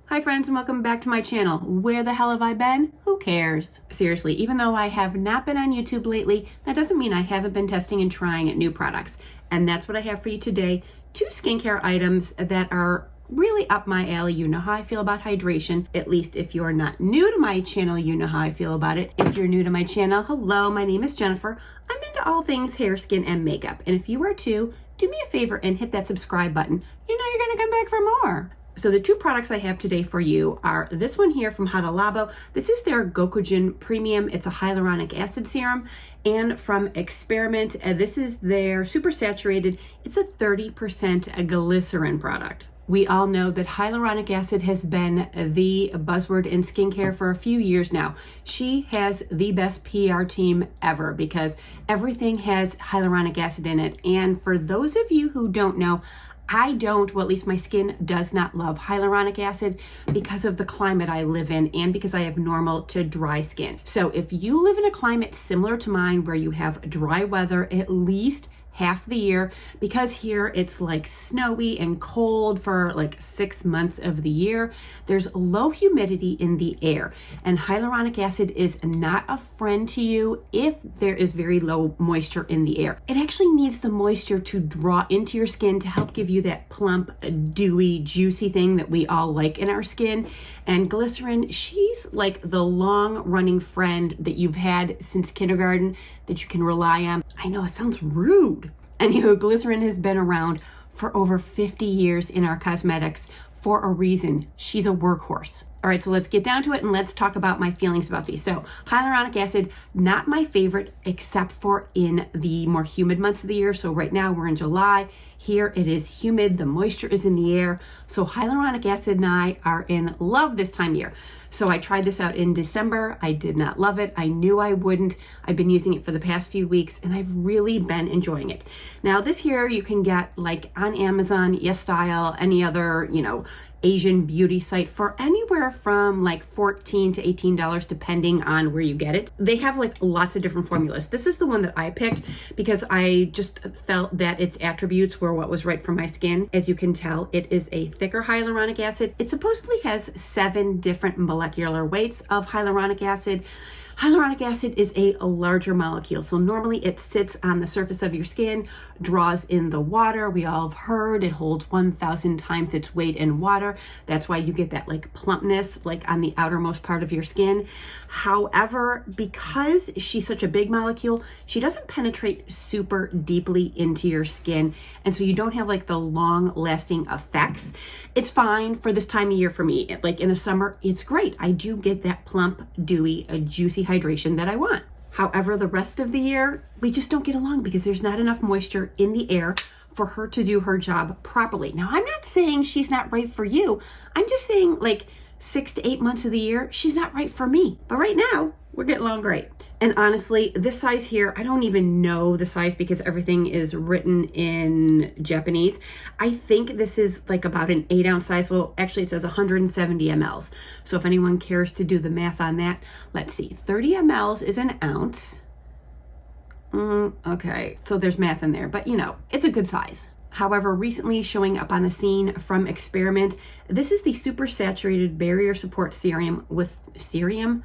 Hi friends and welcome back to my channel. Where the hell have I been? Who cares? Seriously, even though I have not been on YouTube lately, that doesn't mean I haven't been testing and trying new products. And that's what I have for you today. 2 skincare items that are really up my alley. You know how I feel about hydration. At least if you're not new to my channel, you know how I feel about it. If you're new to my channel, hello, my name is Jennifer. I'm into all things hair, skin, and makeup. And if you are too, do me a favor and hit that subscribe button. You know you're gonna come back for more. So the 2 products I have today for you are this one here from Hado Labo. This is their Gokujyun Premium. It's a hyaluronic acid serum. And from Experiment, this is their super saturated. It's a 30% glycerin product. We all know that hyaluronic acid has been the buzzword in skincare for a few years now. She has the best PR team ever because everything has hyaluronic acid in it. And for those of you who don't know, I don't, well, at least my skin does not love hyaluronic acid because of the climate I live in and because I have normal to dry skin. So if you live in a climate similar to mine where you have dry weather at least half the year, because here it's like snowy and cold for like 6 months of the year, there's low humidity in the air, and hyaluronic acid is not a friend to you if there is very low moisture in the air. It actually needs the moisture to draw into your skin to help give you that plump, dewy, juicy thing that we all like in our skin. And glycerin, she's like the long running friend that you've had since kindergarten that you can rely on. I know it sounds rude. Anywho, glycerin has been around for over 50 years in our cosmetics for a reason. She's a workhorse. All right, so let's get down to it and let's talk about my feelings about these. So hyaluronic acid, not my favorite except for in the more humid months of the year. So right now we're in July. Here it is humid, the moisture is in the air. So hyaluronic acid and I are in love this time of year. So I tried this out in December. I did not love it. I knew I wouldn't. I've been using it for the past few weeks and I've really been enjoying it. Now this here you can get like on Amazon, YesStyle, any other, Asian beauty site for anywhere from like $14 to $18 depending on where you get it. They have like lots of different formulas. This is the one that I picked because I just felt that its attributes were what was right for my skin. As you can tell, it is a thicker hyaluronic acid. It supposedly has 7 different molecular weights of hyaluronic acid. Hyaluronic acid is a larger molecule, so normally it sits on the surface of your skin, draws in the water. We all have heard it holds 1,000 times its weight in water. That's why you get that like plumpness like on the outermost part of your skin. However, because she's such a big molecule, she doesn't penetrate super deeply into your skin, and so you don't have like the long lasting effects. It's fine for this time of year for me. Like in the summer, it's great. I do get that plump, dewy, juicy hydration that I want. However, the rest of the year, we just don't get along because there's not enough moisture in the air for her to do her job properly. Now, I'm not saying she's not right for you. I'm just saying like 6 to 8 months of the year, she's not right for me. But right now, we're getting along great. And honestly, this size here, I don't even know the size because everything is written in Japanese. I think this is like about an 8-ounce size. Well, actually it says 170 mLs. So if anyone cares to do the math on that, let's see, 30 mLs is an ounce. Okay, so there's math in there, but it's a good size. However, recently showing up on the scene from Experiment, this is the super saturated barrier support serum with 30%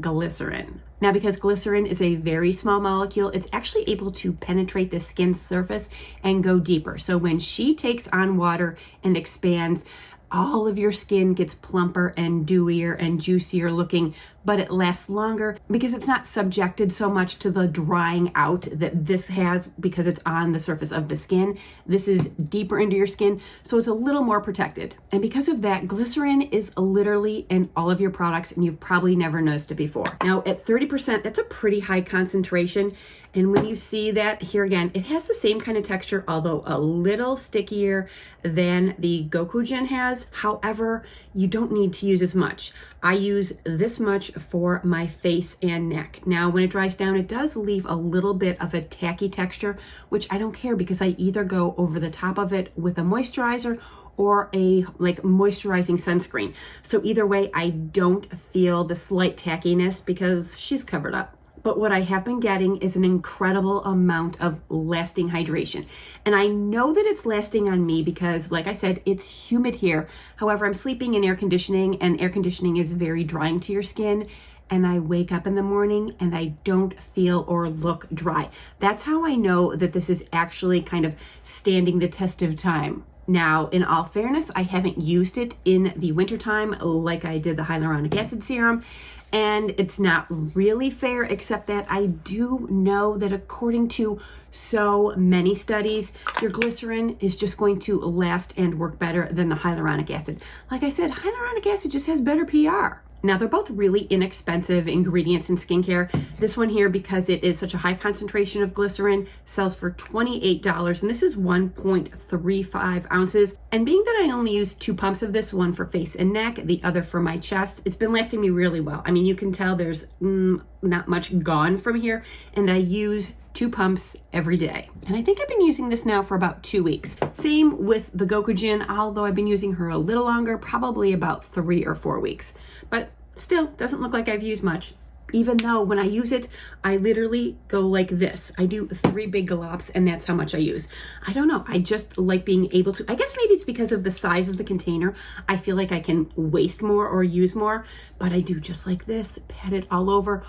glycerin. Now, because glycerin is a very small molecule, it's actually able to penetrate the skin's surface and go deeper. So when she takes on water and expands, all of your skin gets plumper and dewier and juicier looking, but it lasts longer because it's not subjected so much to the drying out that this has because it's on the surface of the skin. This is deeper into your skin, so it's a little more protected. And because of that, glycerin is literally in all of your products, and you've probably never noticed it before. Now, at 30%, that's a pretty high concentration. And when you see that here again, it has the same kind of texture, although a little stickier than the Gokujyun has. However, you don't need to use as much. I use this much for my face and neck. Now, when it dries down, it does leave a little bit of a tacky texture, which I don't care because I either go over the top of it with a moisturizer or a like moisturizing sunscreen. So either way, I don't feel the slight tackiness because she's covered up. but what I have been getting is an incredible amount of lasting hydration. And I know that it's lasting on me because, like I said, it's humid here. However, I'm sleeping in air conditioning, and air conditioning is very drying to your skin. And I wake up in the morning and I don't feel or look dry. That's how I know that this is actually kind of standing the test of time. Now, in all fairness, I haven't used it in the wintertime like I did the hyaluronic acid serum. And it's not really fair, except that I do know that according to so many studies, your glycerin is just going to last and work better than the hyaluronic acid. Like I said, hyaluronic acid just has better PR. Now, they're both really inexpensive ingredients in skincare. This one here, because it is such a high concentration of glycerin, sells for $28, and this is 1.35 ounces. And being that I only use 2 pumps of this, one for face and neck, the other for my chest, it's been lasting me really well. I mean, you can tell there's not much gone from here, and I use 2 pumps every day. And I think I've been using this now for about 2 weeks. Same with the Gokujyun, although I've been using her a little longer, probably about 3 or 4 weeks. But still, doesn't look like I've used much. Even though when I use it, I literally go like this. I do 3 big gallops, and that's how much I use. I don't know. I just like being able to, I guess maybe it's because of the size of the container. I feel like I can waste more or use more, but I do just like this, pat it all over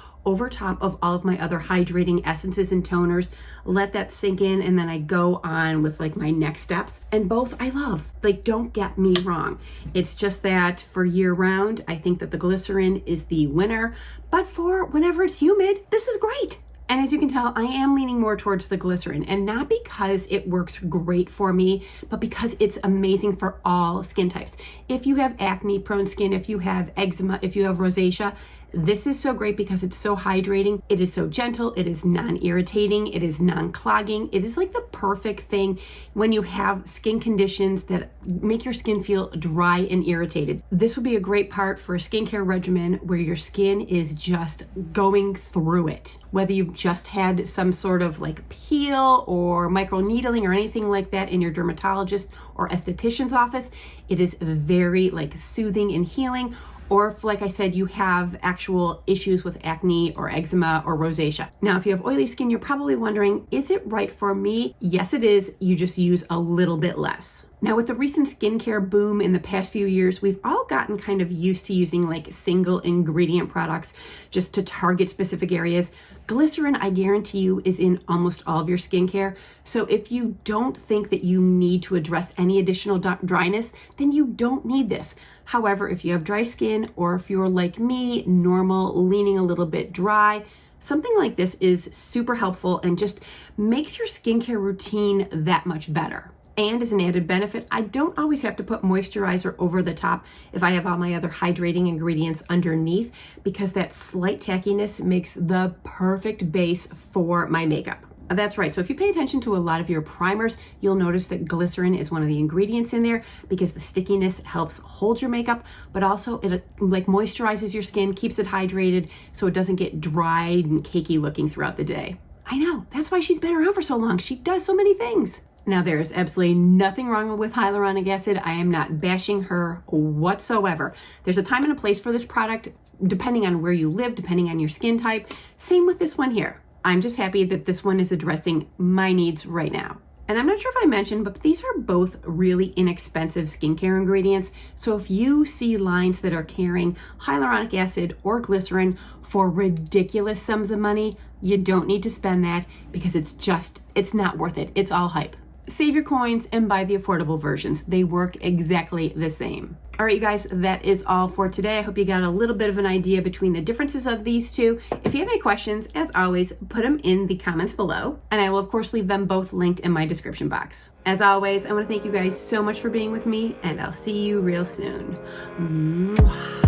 top of all of my other hydrating essences and toners, let that sink in, and then I go on with like my next steps. And both I love. Like, don't get me wrong. It's just that for year round, I think that the glycerin is the winner, but for whenever it's humid, this is great. And as you can tell, I am leaning more towards the glycerin, and not because it works great for me, but because it's amazing for all skin types. If you have acne prone skin, if you have eczema, if you have rosacea, this is so great because it's so hydrating. It is so gentle. It is non-irritating. It is non-clogging. It is like the perfect thing when you have skin conditions that make your skin feel dry and irritated. This would be a great part for a skincare regimen where your skin is just going through it. Whether you've just had some sort of like peel or micro needling or anything like that in your dermatologist or esthetician's office, it is very like soothing and healing. Or if, like I said, you have actual issues with acne or eczema or rosacea. Now, if you have oily skin, you're probably wondering, is it right for me? Yes, it is. You just use a little bit less. Now, with the recent skincare boom in the past few years, we've all gotten kind of used to using like single ingredient products just to target specific areas. Glycerin, I guarantee you, is in almost all of your skincare. So if you don't think that you need to address any additional dryness, then you don't need this. However, if you have dry skin, or if you're like me, normal, leaning a little bit dry, something like this is super helpful and just makes your skincare routine that much better. And as an added benefit, I don't always have to put moisturizer over the top if I have all my other hydrating ingredients underneath, because that slight tackiness makes the perfect base for my makeup. That's right. So if you pay attention to a lot of your primers, you'll notice that glycerin is one of the ingredients in there because the stickiness helps hold your makeup, but also it like moisturizes your skin, keeps it hydrated so it doesn't get dried and cakey looking throughout the day. I know. That's why she's been around for so long. She does so many things. Now, there is absolutely nothing wrong with hyaluronic acid. I am not bashing her whatsoever. There's a time and a place for this product, depending on where you live, depending on your skin type. Same with this one here. I'm just happy that this one is addressing my needs right now. And I'm not sure if I mentioned, but these are both really inexpensive skincare ingredients. So if you see lines that are carrying hyaluronic acid or glycerin for ridiculous sums of money, you don't need to spend that because it's not worth it. It's all hype. Save your coins and buy the affordable versions. They work exactly the same. All right, you guys, that is all for today. I hope you got a little bit of an idea between the differences of these two. If you have any questions, as always, put them in the comments below, and I will, of course, leave them both linked in my description box. As always, I want to thank you guys so much for being with me, and I'll see you real soon. Mwah.